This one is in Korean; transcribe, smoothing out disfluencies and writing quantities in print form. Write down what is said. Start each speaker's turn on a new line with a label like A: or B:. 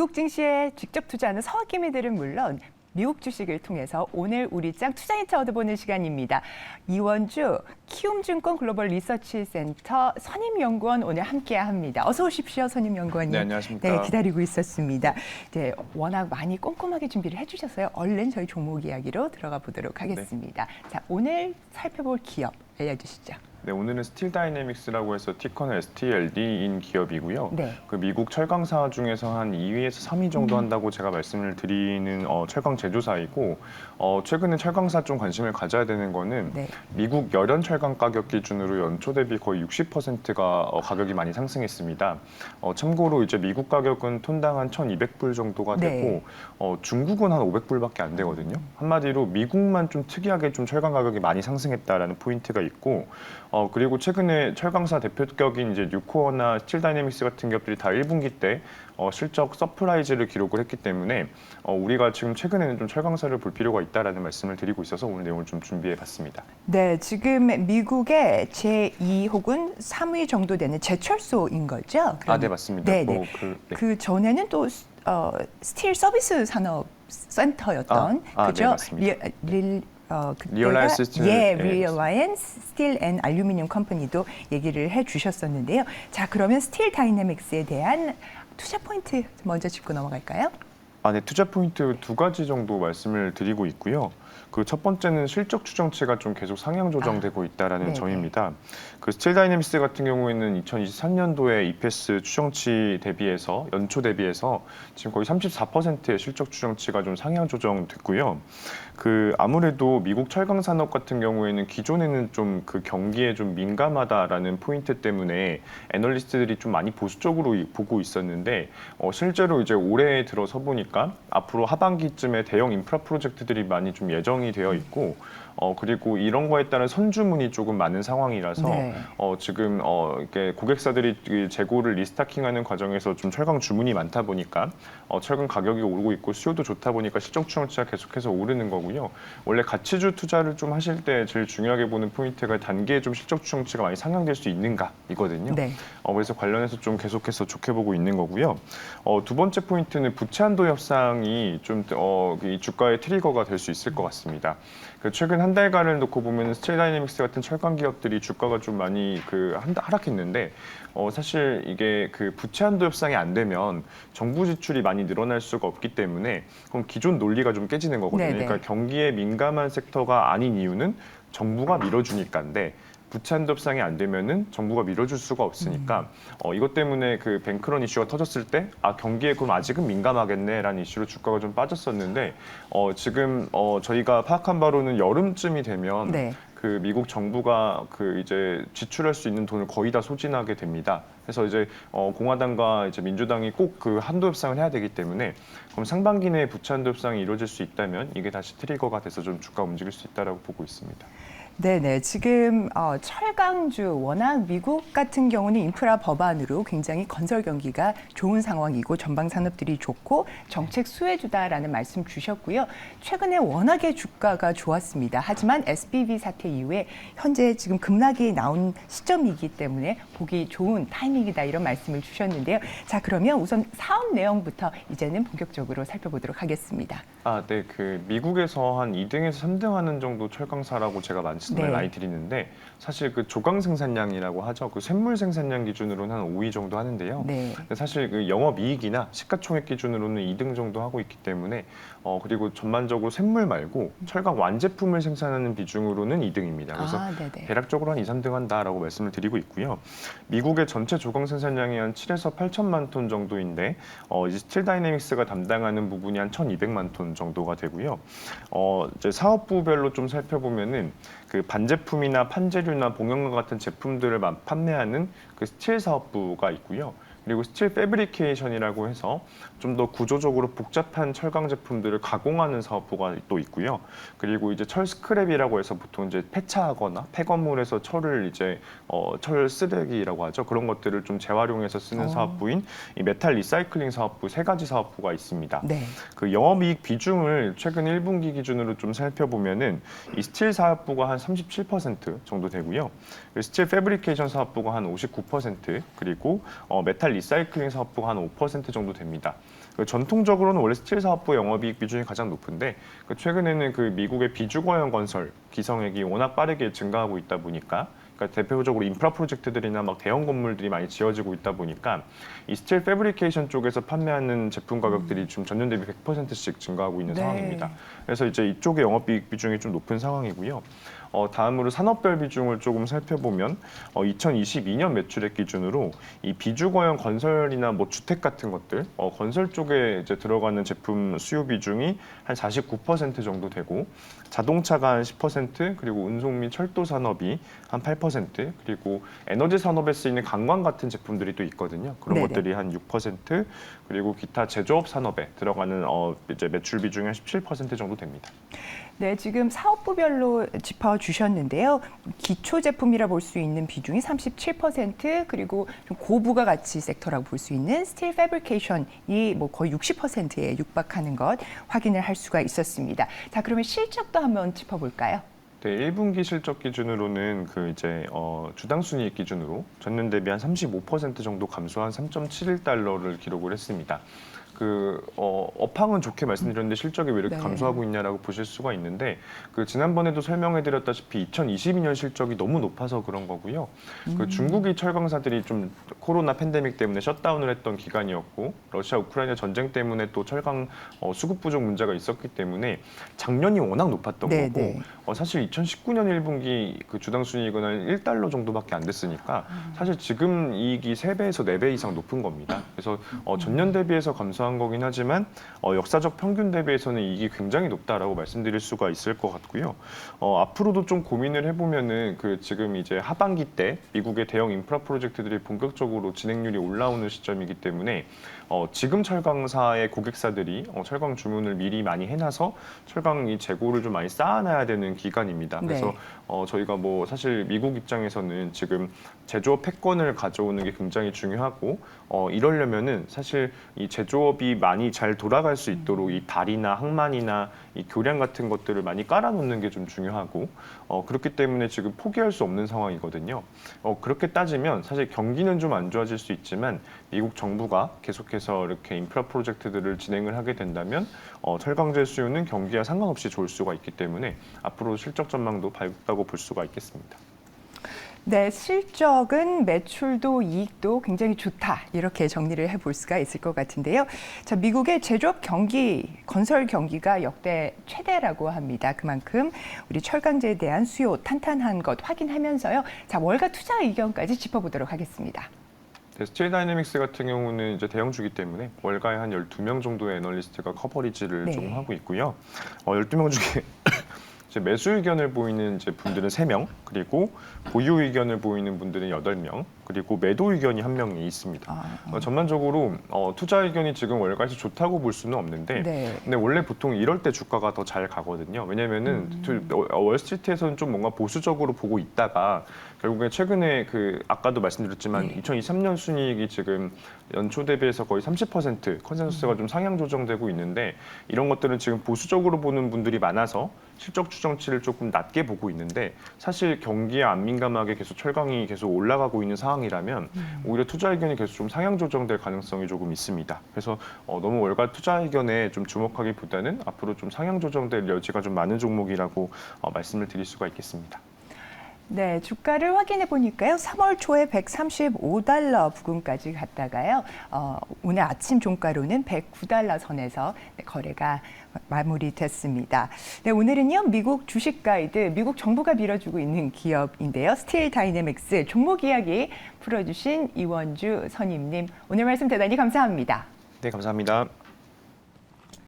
A: 미국 증시에 직접 투자하는 서학개미들은 물론 미국 주식을 통해서 오늘 우리장 투자인트 얻어보는 시간입니다. 이원주 키움증권 글로벌 리서치 센터 선임연구원 오늘 함께합니다. 어서 오십시오, 선임연구원님.
B: 네, 안녕하십니까.
A: 네, 기다리고 있었습니다. 네, 워낙 많이 꼼꼼하게 준비를 해주셔서요. 얼른 저희 종목 이야기로 들어가 보도록 하겠습니다. 네. 자, 오늘 살펴볼 기업 알려주시죠.
B: 네, 오늘은 스틸 다이내믹스라고 해서 티커는 STLD인 기업이고요.
A: 네.
B: 그 미국 철강사 중에서 한 2위에서 3위 정도 한다고 제가 말씀을 드리는 철강 제조사이고 최근에 철강사 좀 관심을 가져야 되는 거는
A: 네.
B: 미국 열연 철강 가격 기준으로 연초 대비 거의 60%가 가격이 많이 상승했습니다. 참고로 이제 미국 가격은 톤당 한 1,200불 정도가 되고
A: 네.
B: 중국은 한 500불밖에 안 되거든요. 한마디로 미국만 좀 특이하게 좀 철강 가격이 많이 상승했다라는 포인트가 있고 그리고 최근에 철강사 대표격인 이제 뉴코어나 스틸 다이내믹스 같은 기업들이 다 1분기 때 실적 서프라이즈를 기록을 했기 때문에 우리가 지금 최근에는 좀 철강사를 볼 필요가 있다라는 말씀을 드리고 있어서 오늘 내용을 좀 준비해봤습니다.
A: 네, 지금 미국의 제2 혹은 3위 정도 되는 제철소인 거죠?
B: 아, 네, 맞습니다.
A: 네, 네. 그 전에는 또 스틸 서비스 산업 센터였던 그죠?
B: 네, 맞습니다.
A: 리얼라이언스 스틸,
B: 네,
A: 리얼라이언스 스틸 앤 알루미늄 컴퍼니도 얘기를 해주셨었는데요. 자, 그러면 스틸 다이내믹스에 대한 투자 포인트 먼저 짚고 넘어갈까요?
B: 네, 투자 포인트 두 가지 정도 말씀을 드리고 있고요. 그 첫 번째는 실적 추정치가 좀 계속 상향 조정되고 있다라는 점입니다. 그 스틸 다이내믹스 같은 경우에는 2023년도에 EPS 추정치 대비해서 연초 대비해서 지금 거의 34%의 실적 추정치가 좀 상향 조정됐고요. 그 아무래도 미국 철강 산업 같은 경우에는 기존에는 좀 그 경기에 좀 민감하다라는 포인트 때문에 애널리스트들이 좀 많이 보수적으로 보고 있었는데 실제로 이제 올해 들어서 보니까 앞으로 하반기쯤에 대형 인프라 프로젝트들이 많이 좀 예정이 되어 있고 그리고 이런 거에 따른 선주문이 조금 많은 상황이라서 지금 이렇게 고객사들이 재고를 리스타킹하는 과정에서 좀 철강 주문이 많다 보니까 철강 가격이 오르고 있고 수요도 좋다 보니까 실적 추정치가 계속해서 오르는 거고요. 원래 가치주 투자를 좀 하실 때 제일 중요하게 보는 포인트가 단기에 좀 실적 추정치가 많이 상향될 수 있는가 이거든요. 네. 그래서 관련해서 좀 계속해서 좋게 보고 있는 거고요. 두 번째 포인트는 부채 한도 협상이 좀 이 주가의 트리거가 될 수 있을 것 같습니다. 최근 한 달간을 놓고 보면 스틸 다이내믹스 같은 철강 기업들이 주가가 좀 많이 하락했는데 사실 이게 그 부채 한도 협상이 안 되면 정부 지출이 많이 늘어날 수가 없기 때문에 그럼 기존 논리가 좀 깨지는 거거든요.
A: 네네.
B: 그러니까 경기에 민감한 섹터가 아닌 이유는 정부가 밀어주니까인데 부채 한도 협상이 안 되면은 정부가 밀어줄 수가 없으니까 이것 때문에 그 뱅크런 이슈가 터졌을 때 경기에 그럼 아직은 민감하겠네라는 이슈로 주가가 좀 빠졌었는데 지금 저희가 파악한 바로는 여름쯤이 되면 그 미국 정부가 그 이제 지출할 수 있는 돈을 거의 다 소진하게 됩니다. 그래서 이제 공화당과 이제 민주당이 꼭 그 한도 협상을 해야 되기 때문에 그럼 상반기 내에 부채 한도 협상이 이루어질 수 있다면 이게 다시 트리거가 돼서 좀 주가 움직일 수 있다라고 보고 있습니다.
A: 네네. 지금 철강주 워낙 미국 같은 경우는 인프라 법안으로 굉장히 건설 경기가 좋은 상황이고 전방 산업들이 좋고 정책 수혜주다라는 말씀 주셨고요. 최근에 워낙에 주가가 좋았습니다. 하지만 SBB 사태 이후에 현재 지금 급락이 나온 시점이기 때문에 보기 좋은 타이밍이다 이런 말씀을 주셨는데요. 자, 그러면 우선 사업 내용부터 이제는 본격적으로 살펴보도록 하겠습니다.
B: 네. 그 미국에서 한 2등에서 3등 하는 정도 철강사라고 제가 말씀을 많이 드리는데 사실 그 조강 생산량이라고 하죠. 그 샘물 생산량 기준으로는 한 5위 정도 하는데요. 사실 그 영업이익이나 시가총액 기준으로는 2등 정도 하고 있기 때문에 그리고 전반적으로 샘물 말고 철강 완제품을 생산하는 비중으로는 2등입니다. 그래서 대략적으로 한 2, 3등 한다라고 말씀을 드리고 있고요. 미국의 전체 조강 생산량이 한 7에서 8천만 톤 정도인데 이제 스틸 다이내믹스가 담당하는 부분이 한 1,200만 톤 정도가 되고요. 이제 사업부별로 좀 살펴보면은 그 반제품이나 판재료나 봉연과 같은 제품들을 판매하는 그 스틸 사업부가 있고요. 그리고 스틸 패브리케이션이라고 해서 좀 더 구조적으로 복잡한 철강 제품들을 가공하는 사업부가 또 있고요. 그리고 이제 철 스크랩이라고 해서 보통 이제 폐차하거나 폐건물에서 철을 이제 철 쓰레기라고 하죠. 그런 것들을 좀 재활용해서 쓰는 사업부인 이 메탈 리사이클링 사업부 세 가지 사업부가 있습니다. 그 영업이익 비중을 최근 1분기 기준으로 좀 살펴보면은 이 스틸 사업부가 한 37% 정도 되고요. 스틸 패브리케이션 사업부가 한 59%, 그리고 메탈 메탈 리사이클링 사업부가 한 5% 정도 됩니다. 전통적으로는 원래 스틸 사업부 영업이익 비중이 가장 높은데 최근에는 그 미국의 비주거형 건설 기성액이 워낙 빠르게 증가하고 있다 보니까 그러니까 대표적으로 인프라 프로젝트들이나 막 대형 건물들이 많이 지어지고 있다 보니까 이 스틸 패브리케이션 쪽에서 판매하는 제품 가격들이 지금 전년 대비 100%씩 증가하고 있는 상황입니다. 그래서 이제 이쪽의 영업이익 비중이 좀 높은 상황이고요. 다음으로 산업별 비중을 조금 살펴보면 2022년 매출액 기준으로 이 비주거형 건설이나 뭐 주택 같은 것들 건설 쪽에 이제 들어가는 제품 수요 비중이 한 49% 정도 되고 자동차가 한 10% 그리고 운송 및 철도 산업이 한 8% 그리고 에너지 산업에 쓰이는 관광 같은 제품들이 또 있거든요. 그런
A: 네네.
B: 것들이 한 6% 그리고 기타 제조업 산업에 들어가는 이제 매출 비중이 한 17% 정도 됩니다.
A: 네, 지금 사업부별로 짚어주셨는데요. 기초 제품이라 볼 수 있는 비중이 37%, 그리고 좀 고부가가치 섹터라고 볼 수 있는 스틸 패브리케이션이 뭐 거의 60%에 육박하는 것 확인을 할 수가 있었습니다. 자, 그러면 실적도 한번 짚어볼까요?
B: 네, 1분기 실적 기준으로는 그 이제 주당 순이익 기준으로 전년 대비 한 35% 정도 감소한 3.71달러를 기록을 했습니다. 업황은 좋게 말씀드렸는데 실적이 왜 이렇게
A: 네.
B: 감소하고 있냐라고 보실 수가 있는데 지난번에도 설명해드렸다시피 2022년 실적이 너무 높아서 그런 거고요. 중국이 철강사들이 좀 코로나 팬데믹 때문에 셧다운을 했던 기간이었고 러시아 우크라이나 전쟁 때문에 또 철강 수급 부족 문제가 있었기 때문에 작년이 워낙 높았던
A: 네,
B: 거고
A: 네.
B: 사실 2019년 1분기 그 주당 순이익은 한 1달러 정도밖에 안 됐으니까 사실 지금 이익이 3배에서 4배 이상 높은 겁니다. 그래서 전년 대비해서 감소한 거긴 하지만 역사적 평균 대비해서는 이익이 굉장히 높다라고 말씀드릴 수가 있을 것 같고요. 앞으로도 좀 고민을 해보면은 지금 이제 하반기 때 미국의 대형 인프라 프로젝트들이 본격적으로 진행률이 올라오는 시점이기 때문에 지금 철강사의 고객사들이 철강 주문을 미리 많이 해놔서 철강 이 재고를 좀 많이 쌓아놔야 되는 기간입니다. 그래서
A: 네.
B: 저희가 뭐 사실 미국 입장에서는 지금 제조업 패권을 가져오는 게 굉장히 중요하고 이러려면은 사실 이 제조업이 많이 잘 돌아갈 수 있도록 이 다리나 항만이나 이 교량 같은 것들을 많이 깔아놓는 게 좀 중요하고 그렇기 때문에 지금 포기할 수 없는 상황이거든요. 그렇게 따지면 사실 경기는 좀 안 좋아질 수 있지만 미국 정부가 계속해서 이렇게 인프라 프로젝트들을 진행을 하게 된다면 철강제 수요는 경기와 상관없이 좋을 수가 있기 때문에 앞으로 실적 전망도 밝다고 볼 수가 있겠습니다.
A: 네, 실적은 매출도 이익도 굉장히 좋다, 이렇게 정리를 해볼 수가 있을 것 같은데요. 자, 미국의 제조업 경기, 건설 경기가 역대 최대라고 합니다. 그만큼 우리 철강제에 대한 수요 탄탄한 것 확인하면서요. 자, 월가 투자 의견까지 짚어보도록 하겠습니다.
B: 스틸 다이내믹스 같은 경우는 이제 대형주기 때문에 월가에 한 12명 정도의 애널리스트가 커버리지를
A: 네.
B: 조금 하고 있고요. 12명 중에 이제 매수 의견을 보이는 이제 분들은 3명, 그리고 보유 의견을 보이는 분들은 8명, 그리고 매도 의견이 1명이 있습니다. 전반적으로 투자 의견이 지금 월가에서 좋다고 볼 수는 없는데,
A: 네.
B: 근데 원래 보통 이럴 때 주가가 더 잘 가거든요. 왜냐면은 월스트리트에서는 좀 뭔가 보수적으로 보고 있다가 결국에 최근에 아까도 말씀드렸지만 2023년 순이익이 지금 연초 대비해서 거의 30% 컨센서스가 좀 상향 조정되고 있는데 이런 것들은 지금 보수적으로 보는 분들이 많아서 실적 추정치를 조금 낮게 보고 있는데 사실 경기에 안 민감하게 계속 철강이 계속 올라가고 있는 상황이라면 오히려 투자 의견이 계속 좀 상향 조정될 가능성이 조금 있습니다. 그래서 너무 월가 투자 의견에 좀 주목하기보다는 앞으로 좀 상향 조정될 여지가 좀 많은 종목이라고 말씀을 드릴 수가 있겠습니다.
A: 네, 주가를 확인해 보니까요. 3월 초에 135달러 부근까지 갔다가요. 오늘 아침 종가로는 109달러 선에서 거래가 마무리됐습니다. 네, 오늘은요. 미국 주식 가이드, 미국 정부가 밀어주고 있는 기업인데요. 스틸 다이내믹스 종목 이야기 풀어주신 이원주 선임님, 오늘 말씀 대단히 감사합니다.
B: 네, 감사합니다.